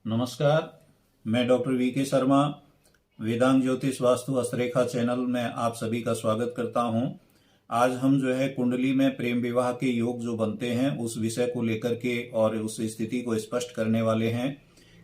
नमस्कार। मैं doctor VK Sharma Vedang ज्योतिष वास्तु हस्तरेखा चैनल में आप सभी का स्वागत करता हूं। आज हम जो है कुंडली में प्रेम विवाह के योग जो बनते हैं उस विषय को लेकर के और उस स्थिति को स्पष्ट करने वाले हैं।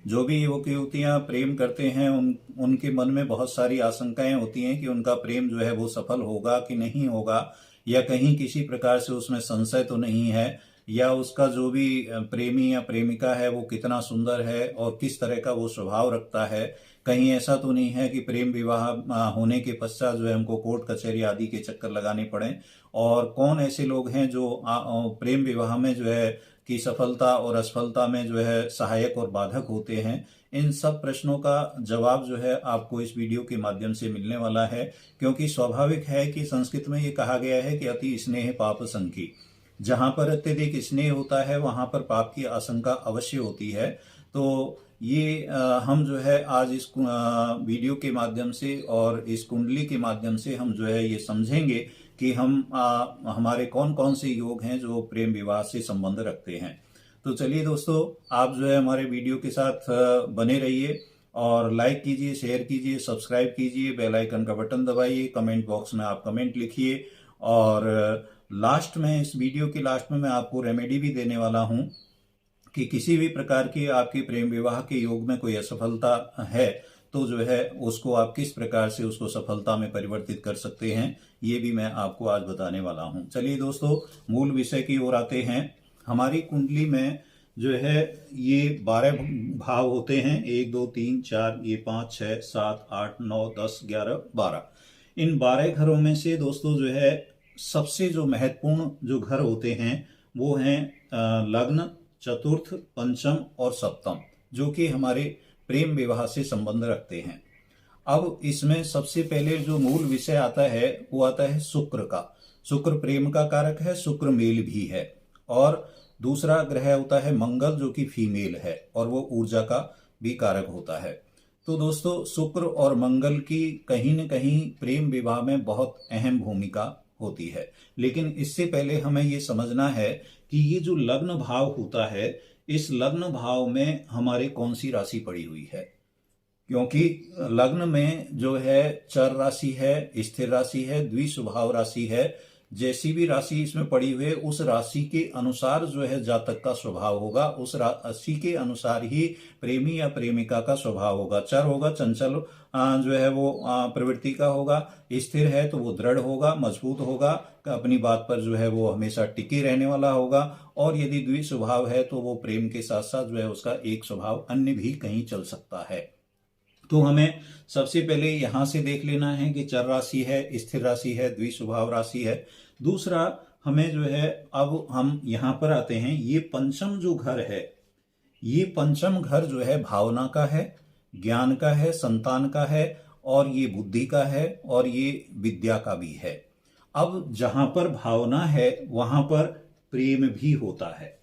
जो भी युवक युवतियां प्रेम करते हैं उनके मन में बहुत सारी आशंकाएं होती हैं कि उनका प्रेम जो है वो सफल होगा कि नहीं होगा, या कहीं किसी प्रकार से उसमें संशय तो नहीं है, या उसका जो भी प्रेमी या प्रेमिका है वो कितना सुंदर है और किस तरह का वो स्वभाव रखता है। कहीं ऐसा तो नहीं है कि प्रेम विवाह होने के पश्चात जो है हमको कोर्ट कचहरी आदि के चक्कर लगाने पड़े। और कौन ऐसे लोग हैं जो प्रेम विवाह में जो है कि सफलता और असफलता में जो है सहायक और बाधक होते हैं। इन सब प्रश्नों का जवाब जो है आपको इस वीडियो के माध्यम से मिलने वाला है, क्योंकि स्वाभाविक है कि संस्कृत में ये कहा गया है कि अति स्नेह पाप संकी। जहां पर अत्यधिक स्नेह होता है वहां पर पाप की आशंका अवश्य होती है। तो ये हम जो है आज इस वीडियो के माध्यम से और इस कुंडली के माध्यम से हम जो है ये समझेंगे कि हमारे कौन कौन से योग हैं जो प्रेम विवाह से संबंध रखते हैं। तो चलिए दोस्तों, आप जो है हमारे वीडियो के साथ बने रहिए और लाइक कीजिए, शेयर कीजिए, सब्सक्राइब कीजिए, बेल आइकन का बटन दबाइए, कमेंट बॉक्स में आप कमेंट लिखिए। और लास्ट में, इस वीडियो के लास्ट में मैं आपको रेमेडी भी देने वाला हूं कि किसी भी प्रकार की आपके प्रेम विवाह के योग में कोई असफलता है तो जो है उसको आप किस प्रकार से उसको सफलता में परिवर्तित कर सकते हैं, ये भी मैं आपको आज बताने वाला हूं। चलिए दोस्तों, मूल विषय की ओर आते हैं। हमारी कुंडली में जो है ये 12 भाव होते हैं, 1 2 3 4, ये 5 6 7 8 9 10 11 12। इन 12 घरों में से दोस्तों जो है सबसे जो महत्वपूर्ण जो घर होते हैं वो हैं लग्न, चतुर्थ, पंचम और सप्तम, जो कि हमारे प्रेम विवाह से संबंध रखते हैं। अब इसमें सबसे पहले जो मूल विषय आता है वो आता है शुक्र का। शुक्र प्रेम का कारक है, शुक्र मेल भी है। और दूसरा ग्रह होता है मंगल, जो कि फीमेल है और वो ऊर्जा का भी कारक होता है। तो दोस्तों, शुक्र और मंगल की कहीं न कहीं प्रेम विवाह में बहुत अहम भूमिका होती है। लेकिन इससे पहले हमें ये समझना है कि ये जो लग्न भाव होता है, इस लग्न भाव में हमारे कौन सी राशि पड़ी हुई है। क्योंकि लग्न में जो है चर राशि है, स्थिर राशि है, द्विस्वभाव राशि है। जैसी भी राशि इसमें पड़ी हुई है उस राशि के अनुसार जो है जातक का स्वभाव होगा, उस राशि के अनुसार ही प्रेमी या प्रेमिका का स्वभाव होगा। चर होगा चंचल जो है वो प्रवृत्ति का होगा, स्थिर है तो वो दृढ़ होगा, मजबूत होगा, अपनी बात पर जो है वो हमेशा टिके रहने वाला होगा। और यदि द्विस्वभाव है तो वो प्रेम के साथ साथ जो है उसका एक स्वभाव अन्य भी कहीं चल सकता है। तो हमें सबसे पहले यहां से देख लेना है कि चर राशि है, स्थिर राशि है, द्विस्वभाव राशि है। दूसरा हमें जो है, अब हम यहां पर आते हैं, ये पंचम जो घर है, ये पंचम घर जो है भावना का है, ज्ञान का है, संतान का है, और ये बुद्धि का है, और ये विद्या का भी है। अब जहां पर भावना है वहां पर प्रेम भी होता है,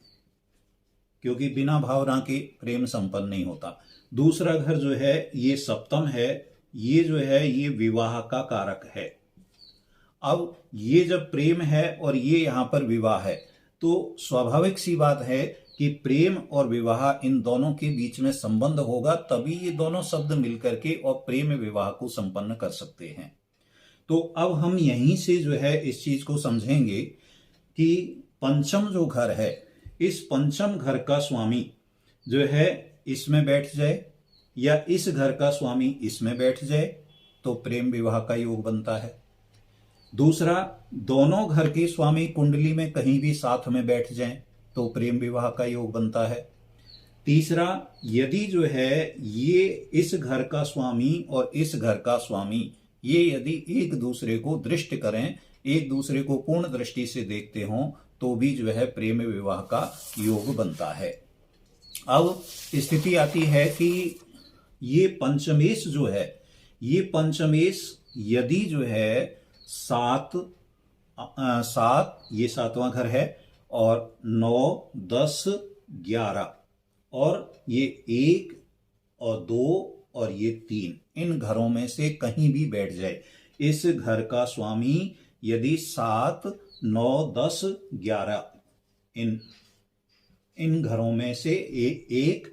क्योंकि बिना भावना के प्रेम संपन्न नहीं होता। दूसरा घर जो है ये सप्तम है, ये जो है ये विवाह का कारक है। अब ये जब प्रेम है और ये यहां पर विवाह है, तो स्वाभाविक सी बात है कि प्रेम और विवाह इन दोनों के बीच में संबंध होगा, तभी ये दोनों शब्द मिलकर के और प्रेम विवाह को संपन्न कर सकते हैं। तो अब हम यहीं से जो है इस चीज को समझेंगे कि पंचम जो घर है, इस पंचम घर का स्वामी जो है इसमें बैठ जाए या इस घर का स्वामी इसमें बैठ जाए तो प्रेम विवाह का योग बनता है। दूसरा, दोनों घर के स्वामी कुंडली में कहीं भी साथ में बैठ जाएं तो प्रेम विवाह का योग बनता है। तीसरा, यदि जो है ये इस घर का स्वामी और इस घर का स्वामी ये यदि एक दूसरे को दृष्ट करें, एक दूसरे को पूर्ण दृष्टि से देखते हों, तो भी जो है प्रेम विवाह का योग बनता है। अब स्थिति आती है कि ये पंचमेश जो है, ये पंचमेश यदि जो है सात ये सातवां घर है, और 9 10 11 और ये 1 और 2 और ये 3, इन घरों में से कहीं भी बैठ जाए, इस घर का स्वामी यदि 7 9 10 11 इन घरों में से एक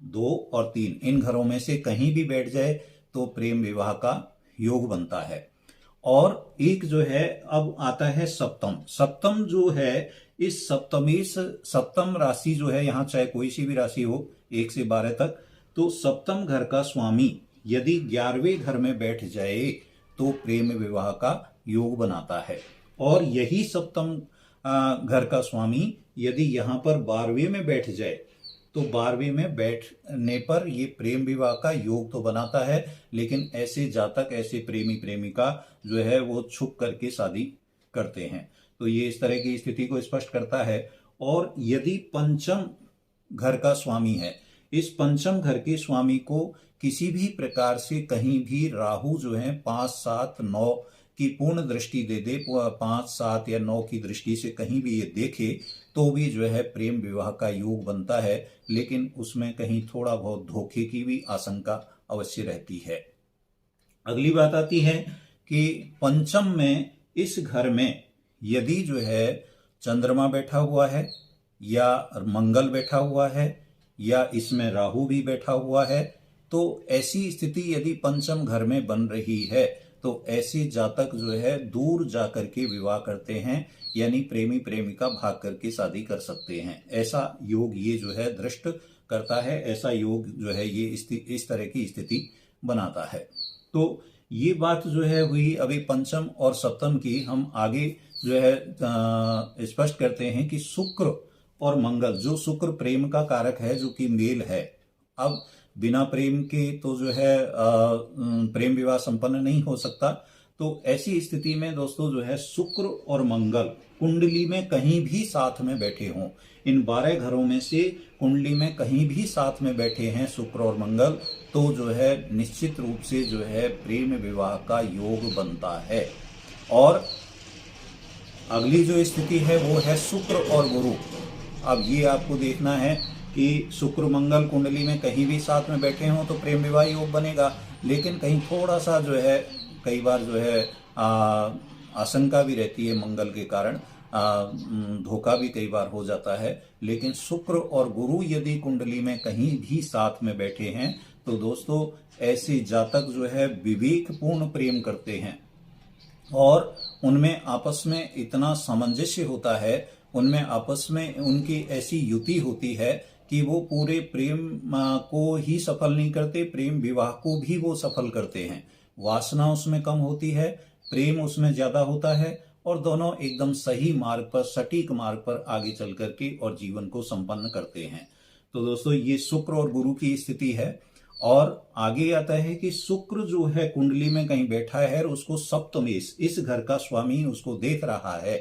2 और 3 इन घरों में से कहीं भी बैठ जाए तो प्रेम विवाह का योग बनता है। और एक जो है अब आता है सप्तम। सप्तम जो है, इस सप्तम राशि जो है, यहां चाहे कोई सी भी राशि हो 1 से 12 तक, तो सप्तम घर का स्वामी यदि 11वें घर में बैठ जाए तो प्रेम विवाह का योग बनाता है। और यही सप्तम घर का स्वामी यदि यहां पर 12वें में बैठ जाए तो 12वें में बैठने पर ये प्रेम विवाह का योग तो बनाता है, लेकिन ऐसे जातक, ऐसे प्रेमी प्रेमिका जो है वो छुप करके शादी करते हैं। तो ये इस तरह की स्थिति को स्पष्ट करता है। और यदि पंचम घर का स्वामी है, इस पंचम घर के स्वामी को किसी भी प्रकार से कहीं भी राहु जो है 5, 7, 9 की पूर्ण दृष्टि दे दे, 5, 7 या 9 की दृष्टि से कहीं भी ये देखे तो भी जो है प्रेम विवाह का योग बनता है, लेकिन उसमें कहीं थोड़ा बहुत धोखे की भी आशंका अवश्य रहती है। अगली बात आती है कि पंचम में इस घर में यदि जो है चंद्रमा बैठा हुआ है या मंगल बैठा हुआ है या इसमें राहु भी बैठा हुआ है, तो ऐसी स्थिति यदि पंचम घर में बन रही है तो ऐसे जातक जो है दूर जाकर के विवाह करते हैं, यानी प्रेमी प्रेमिका भाग करके शादी कर सकते हैं। ऐसा योग ये जो है दृष्ट करता है, ऐसा योग जो है ये इस तरह की स्थिति बनाता है। तो ये बात जो है हुई अभी पंचम और सप्तम की। हम आगे जो है स्पष्ट करते हैं कि शुक्र और मंगल, जो शुक्र प्रेम का कारक है, जो कि मेल है, अब बिना प्रेम के तो जो है प्रेम विवाह संपन्न नहीं हो सकता। तो ऐसी स्थिति में दोस्तों जो है शुक्र और मंगल कुंडली में कहीं भी साथ में बैठे हों, इन 12 घरों में से कुंडली में कहीं भी साथ में बैठे हैं शुक्र और मंगल, तो जो है निश्चित रूप से जो है प्रेम विवाह का योग बनता है। और अगली जो स्थिति है वो है शुक्र और गुरु। अब ये आपको देखना है कि शुक्र मंगल कुंडली में कहीं भी साथ में बैठे हों तो प्रेम विवाह योग बनेगा, लेकिन कहीं थोड़ा सा जो है कई बार जो है आशंका भी रहती है, मंगल के कारण धोखा भी कई बार हो जाता है। लेकिन शुक्र और गुरु यदि कुंडली में कहीं भी साथ में बैठे हैं तो दोस्तों ऐसे जातक जो है विवेकपूर्ण प्रेम करते हैं और उनमें आपस में इतना सामंजस्य होता है, उनमें आपस में उनकी ऐसी युति होती है कि वो पूरे प्रेम को ही सफल नहीं करते, प्रेम विवाह को भी वो सफल करते हैं। वासना उसमें कम होती है, प्रेम उसमें ज्यादा होता है और दोनों एकदम सही मार्ग पर, सटीक मार्ग पर आगे चल करके और जीवन को संपन्न करते हैं। तो दोस्तों ये शुक्र और गुरु की स्थिति है। और आगे आता है कि शुक्र जो है कुंडली में कहीं बैठा है और उसको सप्तमेश, इस घर का स्वामी उसको देख रहा है,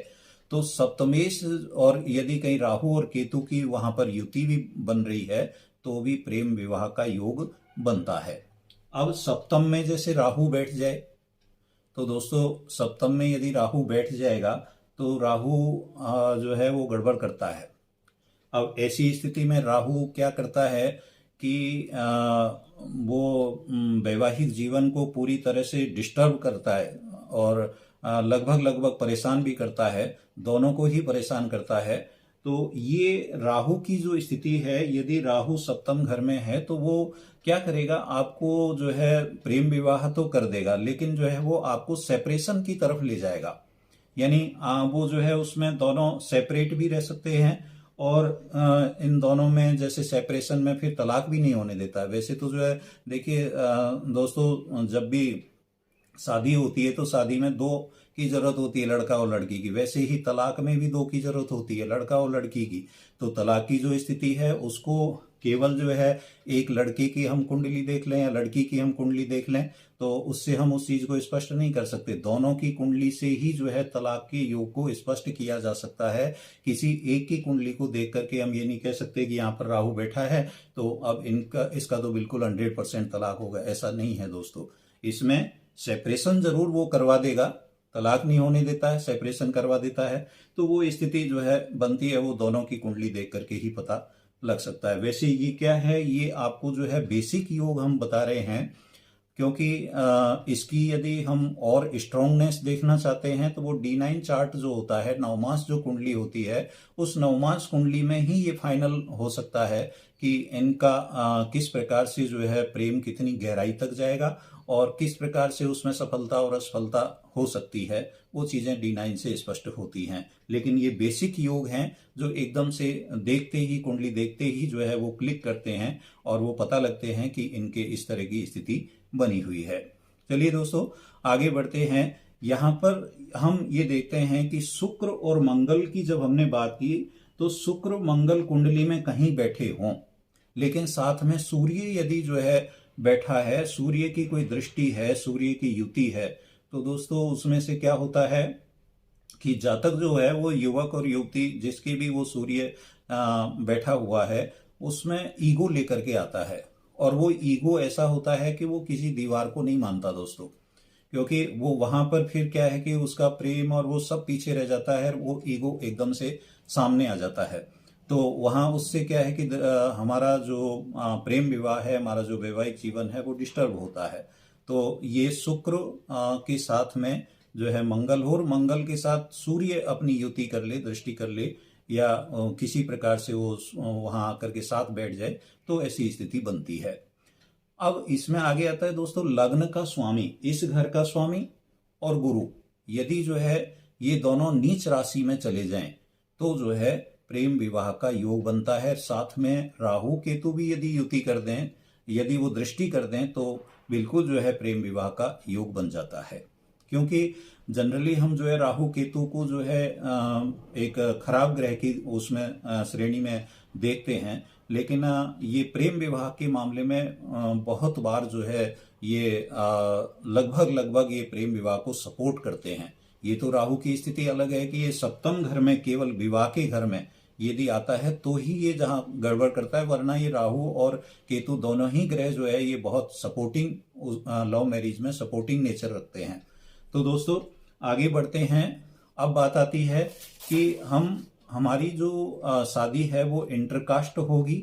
तो सप्तमेश और यदि कहीं राहु और केतु की वहां पर युति भी बन रही है तो भी प्रेम विवाह का योग बनता है। अब सप्तम में जैसे राहु बैठ जाए तो दोस्तों सप्तम में यदि राहु बैठ जाएगा तो राहु जो है वो गड़बड़ करता है। अब ऐसी स्थिति में राहु क्या करता है कि वो वैवाहिक जीवन को पूरी तरह से डिस्टर्ब करता है और लगभग परेशान भी करता है, दोनों को ही परेशान करता है। तो ये राहु की जो स्थिति है, यदि राहु सप्तम घर में है तो वो क्या करेगा, आपको जो है प्रेम विवाह तो कर देगा, लेकिन जो है वो आपको सेपरेशन की तरफ ले जाएगा। यानी वो जो है उसमें दोनों सेपरेट भी रह सकते हैं और इन दोनों में जैसे सेपरेशन में फिर तलाक भी नहीं होने देता। वैसे तो जो है देखिए दोस्तों, जब भी शादी होती है तो शादी में 2 की जरूरत होती है, लड़का और लड़की की। वैसे ही तलाक में भी 2 की जरूरत होती है, लड़का और लड़की की। तो तलाक की जो स्थिति है उसको केवल जो है एक लड़के की हम कुंडली देख लें या लड़की की हम कुंडली देख लें तो उससे हम उस चीज को स्पष्ट नहीं कर सकते। दोनों की कुंडली से ही जो है तलाक के योग को स्पष्ट किया जा सकता है। किसी एक की कुंडली को देख करके हम ये नहीं कह सकते कि यहाँ पर राहु बैठा है तो अब इसका तो बिल्कुल 100% तलाक होगा, ऐसा नहीं है दोस्तों। इसमें सेपरेशन जरूर वो करवा देगा, तलाक नहीं होने देता है, सेपरेशन करवा देता है। तो वो स्थिति जो है बनती है वो दोनों की कुंडली देख करके ही पता लग सकता है। वैसे ये क्या है, ये आपको जो है बेसिक योग हम बता रहे हैं, क्योंकि इसकी यदि हम और स्ट्रांगनेस देखना चाहते हैं तो वो D9 चार्ट जो होता है, नवमास जो कुंडली होती है, उस नवमास कुंडली में ही ये फाइनल हो सकता है कि इनका किस प्रकार से जो है प्रेम कितनी गहराई तक जाएगा और किस प्रकार से उसमें सफलता और असफलता हो सकती है। वो चीजें D9 से स्पष्ट होती हैं। लेकिन ये बेसिक योग हैं जो एकदम से देखते ही, कुंडली देखते ही जो है वो क्लिक करते हैं और वो पता लगते हैं कि इनके इस तरह की स्थिति बनी हुई है। चलिए दोस्तों, आगे बढ़ते हैं। यहाँ पर हम ये देखते हैं कि शुक्र और मंगल की जब हमने बात की तो शुक्र मंगल कुंडली में कहीं बैठे हों, लेकिन साथ में सूर्य यदि जो है बैठा है, सूर्य की कोई दृष्टि है, सूर्य की युति है, तो दोस्तों उसमें से क्या होता है कि जातक जो है वो युवक और युवती जिसके भी वो सूर्य बैठा हुआ है उसमें ईगो लेकर के आता है। और वो ईगो ऐसा होता है कि वो किसी दीवार को नहीं मानता दोस्तों, क्योंकि वो वहां पर फिर क्या है कि उसका प्रेम और वो सब पीछे रह जाता है, वो ईगो एकदम से सामने आ जाता है। तो वहां उससे क्या है कि हमारा जो प्रेम विवाह है, हमारा जो वैवाहिक जीवन है वो डिस्टर्ब होता है। तो ये शुक्र के साथ में जो है मंगल हो और मंगल के साथ सूर्य अपनी युति कर ले, दृष्टि कर ले, या किसी प्रकार से वो वहां आकर के साथ बैठ जाए, तो ऐसी स्थिति बनती है। अब इसमें आगे आता है दोस्तों लग्न का स्वामी, इस घर का स्वामी और गुरु यदि जो है ये दोनों नीच राशि में चले जाएं तो जो है प्रेम विवाह का योग बनता है। साथ में राहु केतु भी यदि युति कर दें, यदि वो दृष्टि कर दें, तो बिल्कुल जो है प्रेम विवाह का योग बन जाता है। क्योंकि जनरली हम जो है राहु केतु को जो है एक खराब ग्रह की उसमें श्रेणी में देखते हैं, लेकिन ये प्रेम विवाह के मामले में बहुत बार जो है ये लगभग ये प्रेम विवाह को सपोर्ट करते हैं। ये तो राहु की स्थिति अलग है कि ये सप्तम घर में, केवल विवाह के घर में यदि आता है तो ही ये जहां गड़बड़ करता है, वरना ये राहु और केतु दोनों ही ग्रह जो है ये बहुत सपोर्टिंग लव मैरिज में सपोर्टिंग नेचर रखते हैं। तो दोस्तों आगे बढ़ते हैं। अब बात आती है कि हमारी जो शादी है वो इंटरकास्ट होगी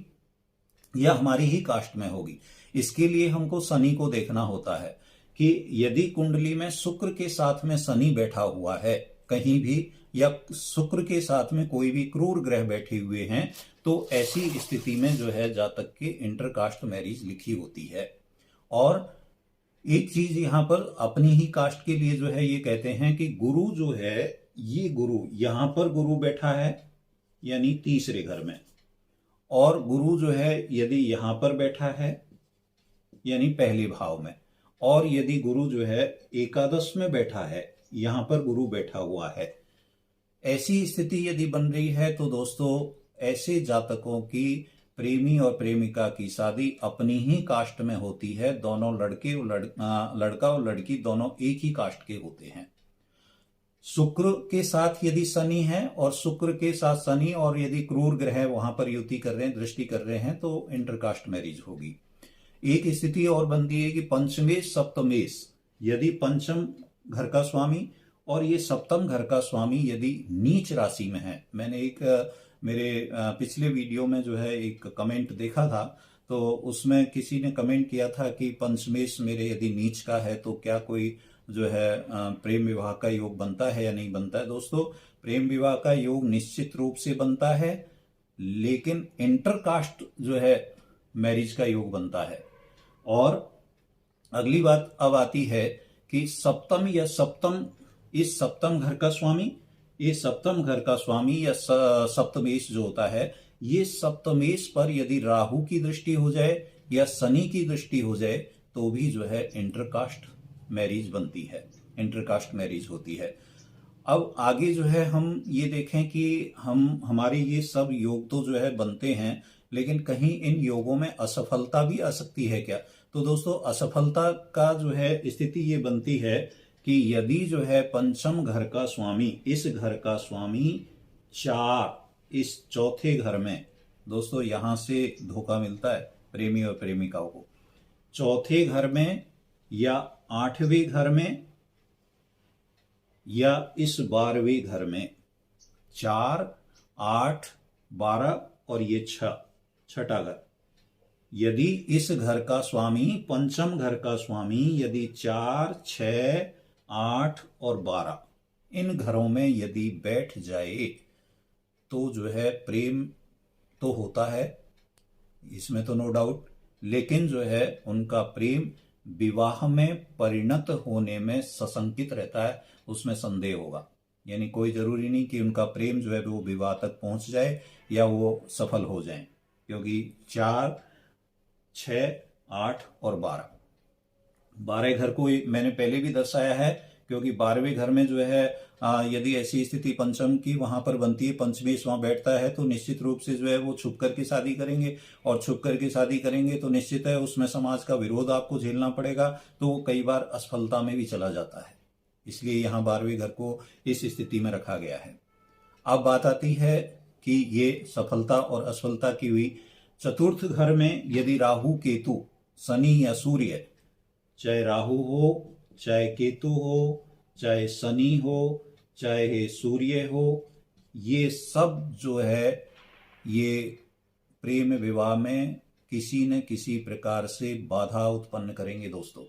या हमारी ही कास्ट में होगी। इसके लिए हमको शनि को देखना होता है कि यदि कुंडली में शुक्र के साथ में शनि बैठा हुआ है कहीं भी, या शुक्र के साथ में कोई भी क्रूर ग्रह बैठे हुए हैं, तो ऐसी स्थिति में जो है जातक की इंटरकास्ट मैरिज लिखी होती है। और एक चीज यहां पर अपनी ही कास्ट के लिए जो है ये कहते हैं कि गुरु जो है, ये गुरु यहां पर गुरु बैठा है यानी तीसरे घर में, और गुरु जो है यदि यहां पर बैठा है यानी पहले भाव में, और यदि गुरु जो है एकादश में बैठा है, यहां पर गुरु बैठा हुआ है, ऐसी स्थिति यदि बन रही है तो दोस्तों ऐसे जातकों की प्रेमी और प्रेमिका की शादी अपनी ही कास्ट में होती है। दोनों लड़का और लड़की दोनों एक ही कास्ट के होते हैं। शुक्र के साथ यदि शनि है और शुक्र के साथ शनि और यदि क्रूर ग्रह वहां पर युति कर रहे हैं, दृष्टि कर रहे हैं, तो इंटरकास्ट मैरिज होगी। एक स्थिति और बनती है कि पंचमेश सप्तमेश, यदि पंचम घर का स्वामी और ये सप्तम घर का स्वामी यदि नीच राशि में है। मैंने एक मेरे पिछले वीडियो में जो है एक कमेंट देखा था, तो उसमें किसी ने कमेंट किया था कि पंचमेश मेरे यदि नीच का है तो क्या कोई जो है प्रेम विवाह का योग बनता है या नहीं बनता है। दोस्तों प्रेम विवाह का योग निश्चित रूप से बनता है, लेकिन इंटरकास्ट जो है मैरिज का योग बनता है। और अगली बात अब आती है कि सप्तम या सप्तम, इस सप्तम घर का स्वामी, ये सप्तम घर का स्वामी या सप्तमेश जो होता है, ये सप्तमेश पर यदि राहु की दृष्टि हो जाए या शनि की दृष्टि हो जाए तो भी जो है इंटरकास्ट मैरिज बनती है, इंटरकास्ट मैरिज होती है। अब आगे जो है हम ये देखें कि हमारे ये सब योग तो जो है बनते हैं, लेकिन कहीं इन योगों में असफलता भी आ सकती है क्या। तो दोस्तों असफलता का जो है स्थिति ये बनती है कि यदि जो है पंचम घर का स्वामी, इस घर का स्वामी 4 इस चौथे घर में, दोस्तों यहां से धोखा मिलता है प्रेमी और प्रेमिकाओं को, चौथे घर में या 8वें घर में या इस 12वें घर में, 4, 8, 12 और ये 6, छठा घर, यदि इस घर का स्वामी, पंचम घर का स्वामी यदि 4, 6, 8 और 12 इन घरों में यदि बैठ जाए तो जो है प्रेम तो होता है, इसमें तो नो डाउट, लेकिन जो है उनका प्रेम विवाह में परिणत होने में सशंकित रहता है, उसमें संदेह होगा। यानी कोई जरूरी नहीं कि उनका प्रेम जो है वो विवाह तक पहुंच जाए या वो सफल हो जाए, क्योंकि 4, 6, 8 और 12 घर को मैंने पहले भी दर्शाया है, क्योंकि 12वें घर में जो है यदि ऐसी स्थिति पंचम की वहां पर बनती है, पंचमेश वहां बैठता है, तो निश्चित रूप से जो है वो छुप करके शादी करेंगे, और छुप करके शादी करेंगे तो निश्चित है उसमें समाज का विरोध आपको झेलना पड़ेगा, तो वो कई बार असफलता में भी चला जाता है। इसलिए यहाँ 12वें घर को इस स्थिति में रखा गया है। अब बात आती है कि ये सफलता और असफलता की हुई। चतुर्थ घर में यदि राहु, केतु, शनि या सूर्य, चाहे राहु हो, चाहे केतु हो, चाहे शनि हो, चाहे सूर्य हो, ये सब जो है ये प्रेम विवाह में किसी न किसी प्रकार से बाधा उत्पन्न करेंगे दोस्तों,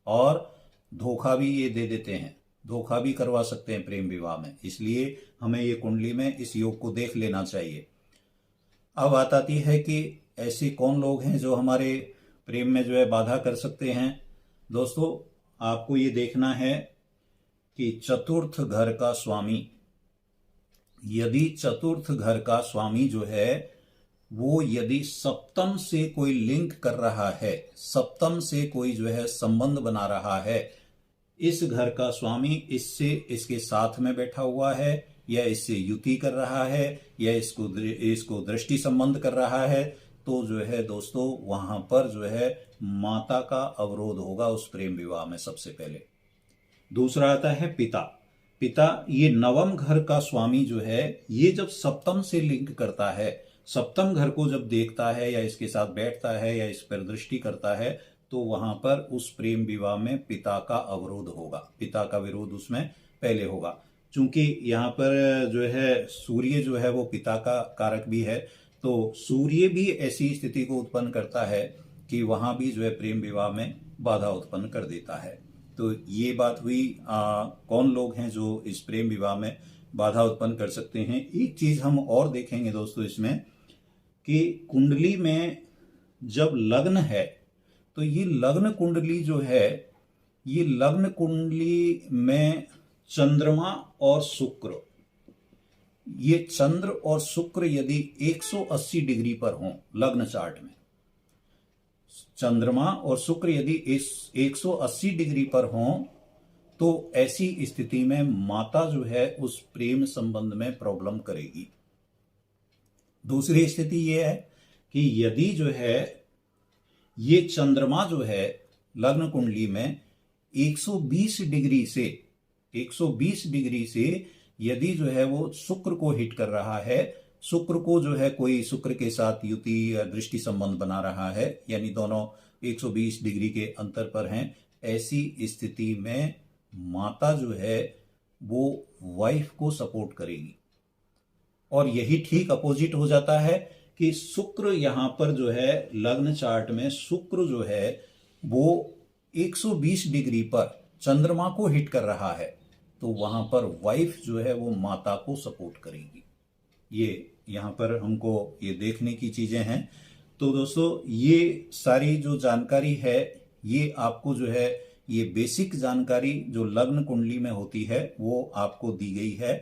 और धोखा भी ये दे देते हैं, धोखा भी करवा सकते हैं प्रेम विवाह में। इसलिए हमें ये कुंडली में इस योग को देख लेना चाहिए। अब बात आती है कि ऐसे कौन लोग हैं जो हमारे प्रेम में जो है बाधा कर सकते हैं। दोस्तों, आपको ये देखना है कि चतुर्थ घर का स्वामी, यदि चतुर्थ घर का स्वामी जो है वो यदि सप्तम से कोई लिंक कर रहा है, सप्तम से कोई जो है संबंध बना रहा है, इस घर का स्वामी इससे, इसके साथ में बैठा हुआ है, या इससे युति कर रहा है, या इसको दृष्टि संबंध कर रहा है, तो जो है दोस्तों वहां पर जो है माता का अवरोध होगा उस प्रेम विवाह में सबसे पहले। दूसरा आता है पिता। पिता, ये नवम घर का स्वामी जो है ये जब सप्तम से लिंक करता है, सप्तम घर को जब देखता है या इसके साथ बैठता है या इस पर दृष्टि करता है, तो वहां पर उस प्रेम विवाह में पिता का अवरोध होगा, पिता का विरोध उसमें पहले होगा। चूंकि यहाँ पर जो है सूर्य जो है वो पिता का कारक भी है, तो सूर्य भी ऐसी स्थिति को उत्पन्न करता है कि वहां भी जो है प्रेम विवाह में बाधा उत्पन्न कर देता है। तो ये बात हुई कौन लोग हैं जो इस प्रेम विवाह में बाधा उत्पन्न कर सकते हैं। एक चीज हम और देखेंगे दोस्तों इसमें कि कुंडली में जब लग्न है तो ये लग्न कुंडली जो है, ये लग्न कुंडली में चंद्रमा और शुक्र, ये चंद्र और शुक्र यदि 180 डिग्री पर हों लग्न चार्ट में, चंद्रमा और शुक्र यदि 180 डिग्री पर हों, तो ऐसी स्थिति में माता जो है उस प्रेम संबंध में प्रॉब्लम करेगी। दूसरी स्थिति यह है कि यदि जो है ये चंद्रमा जो है लग्न कुंडली में 120 डिग्री से यदि जो है वो शुक्र को हिट कर रहा है, शुक्र को जो है कोई शुक्र के साथ युति या दृष्टि संबंध बना रहा है, यानी दोनों 120 डिग्री के अंतर पर हैं, ऐसी स्थिति में माता जो है वो वाइफ को सपोर्ट करेगी। और यही ठीक अपोजिट हो जाता है कि शुक्र यहां पर जो है लग्न चार्ट में शुक्र जो है वो 120 डिग्री पर चंद्रमा को हिट कर रहा है, तो वहां पर वाइफ जो है वो माता को सपोर्ट करेगी। ये यहाँ पर हमको ये देखने की चीजें हैं। तो दोस्तों ये सारी जो जानकारी है ये आपको जो है ये बेसिक जानकारी जो लग्न कुंडली में होती है वो आपको दी गई है।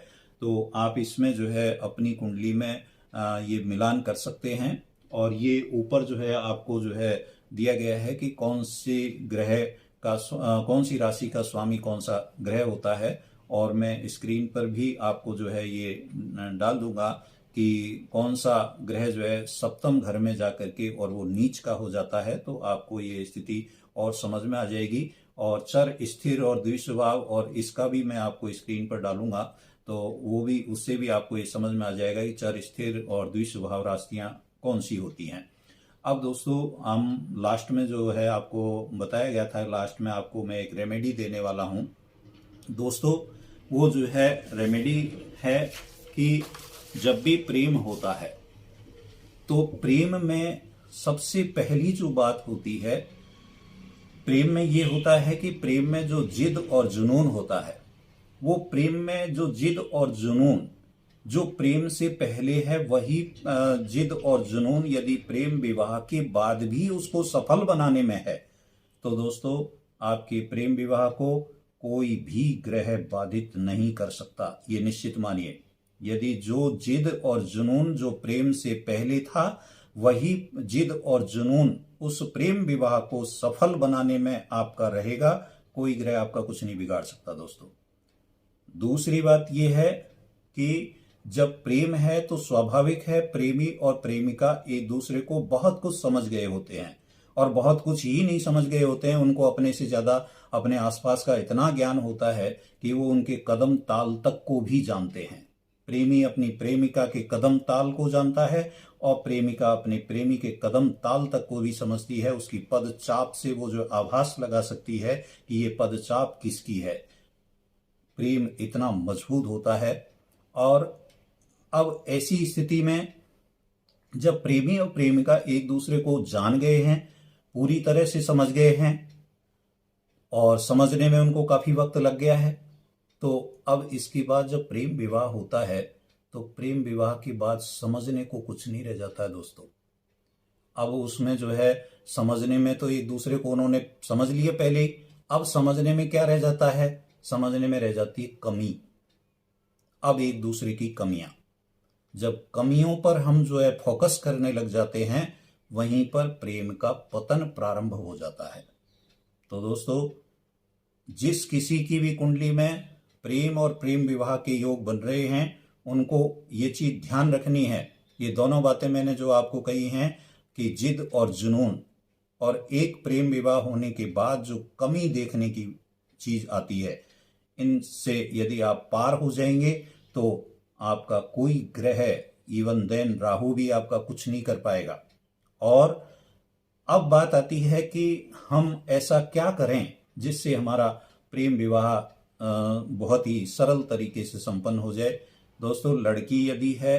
तो आप इसमें जो है अपनी कुंडली में ये मिलान कर सकते हैं, और ये ऊपर जो है आपको जो है दिया गया है कि कौन सी ग्रह का कौन सी राशि का स्वामी कौन सा ग्रह होता है, और मैं स्क्रीन पर भी आपको जो है ये डाल दूंगा कि कौन सा ग्रह जो है सप्तम घर में जाकर के और वो नीच का हो जाता है, तो आपको ये स्थिति और समझ में आ जाएगी। और चर, स्थिर और द्विस्वभाव, और इसका भी मैं आपको स्क्रीन पर डालूंगा, तो वो भी, उससे भी आपको ये समझ में आ जाएगा कि चर, स्थिर और द्विस्वभाव राशियां कौन सी होती हैं। अब दोस्तों हम लास्ट में जो है आपको बताया गया था, लास्ट में आपको मैं एक रेमेडी देने वाला हूं दोस्तों। वो जो है रेमेडी है कि जब भी प्रेम होता है तो प्रेम में सबसे पहली जो बात होती है प्रेम में, ये होता है कि प्रेम में जो जिद और जुनून होता है, वो प्रेम में जो जिद और जुनून जो प्रेम से पहले है, वही जिद और जुनून यदि प्रेम विवाह के बाद भी उसको सफल बनाने में है, तो दोस्तों आपके प्रेम विवाह को कोई भी ग्रह बाधित नहीं कर सकता। ये निश्चित मानिए, यदि जो जिद और जुनून जो प्रेम से पहले था, वही जिद और जुनून उस प्रेम विवाह को सफल बनाने में आपका रहेगा, कोई ग्रह आपका कुछ नहीं बिगाड़ सकता दोस्तों। दूसरी बात यह है कि जब प्रेम है तो स्वाभाविक है प्रेमी और प्रेमिका एक दूसरे को बहुत कुछ समझ गए होते हैं, और बहुत कुछ ही नहीं समझ गए होते हैं, उनको अपने से ज्यादा अपने आसपास का इतना ज्ञान होता है कि वो उनके कदम ताल तक को भी जानते हैं। प्रेमी अपनी प्रेमिका के कदम ताल को जानता है, और प्रेमिका अपने प्रेमी के कदम ताल तक को भी समझती है। उसकी पद चाप से वो जो आभास लगा सकती है कि ये पद चाप किसकी है। प्रेम इतना मजबूत होता है। और अब ऐसी स्थिति में जब प्रेमी और प्रेमिका एक दूसरे को जान गए हैं, पूरी तरह से समझ गए हैं, और समझने में उनको काफी वक्त लग गया है, तो अब इसके बाद जब प्रेम विवाह होता है, तो प्रेम विवाह के बाद समझने को कुछ नहीं रह जाता है दोस्तों। अब उसमें जो है समझने में तो एक दूसरे को उन्होंने समझ लिया पहले ही, अब समझने में क्या रह जाता है, समझने में रह जाती है कमी। अब एक दूसरे की कमियां, जब कमियों पर हम जो है फोकस करने लग जाते हैं, वहीं पर प्रेम का पतन प्रारंभ हो जाता है। तो दोस्तों, जिस किसी की भी कुंडली में प्रेम और प्रेम विवाह के योग बन रहे हैं, उनको ये चीज ध्यान रखनी है। ये दोनों बातें मैंने जो आपको कही हैं कि जिद और जुनून, और एक प्रेम विवाह होने के बाद जो कमी देखने की चीज आती है, इनसे यदि आप पार हो जाएंगे तो आपका कोई ग्रह, इवन देन राहु भी आपका कुछ नहीं कर पाएगा। और अब बात आती है कि हम ऐसा क्या करें जिससे हमारा प्रेम विवाह बहुत ही सरल तरीके से संपन्न हो जाए। दोस्तों, लड़की यदि है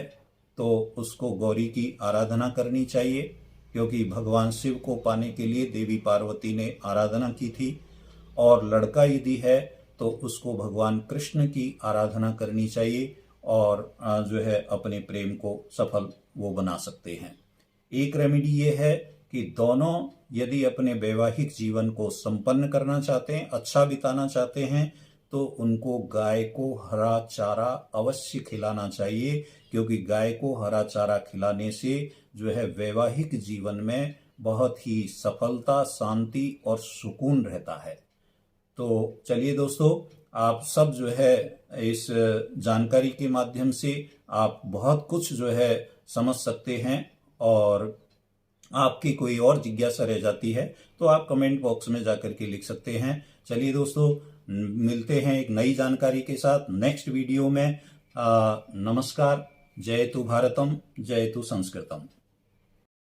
तो उसको गौरी की आराधना करनी चाहिए, क्योंकि भगवान शिव को पाने के लिए देवी पार्वती ने आराधना की थी। और लड़का यदि है तो उसको भगवान कृष्ण की आराधना करनी चाहिए, और जो है अपने प्रेम को सफल वो बना सकते हैं। एक रेमेडी ये है कि दोनों यदि अपने वैवाहिक जीवन को संपन्न करना चाहते हैं, अच्छा बिताना चाहते हैं, तो उनको गाय को हरा चारा अवश्य खिलाना चाहिए, क्योंकि गाय को हरा चारा खिलाने से जो है वैवाहिक जीवन में बहुत ही सफलता, शांति और सुकून रहता है। तो चलिए दोस्तों, आप सब जो है इस जानकारी के माध्यम से आप बहुत कुछ जो है समझ सकते हैं, और आपकी कोई और जिज्ञासा रह जाती है तो आप कमेंट बॉक्स में जाकर के लिख सकते हैं। चलिए दोस्तों, मिलते हैं एक नई जानकारी के साथ नेक्स्ट वीडियो में। नमस्कार। जय तु भारतम, जय तु संस्कृतम।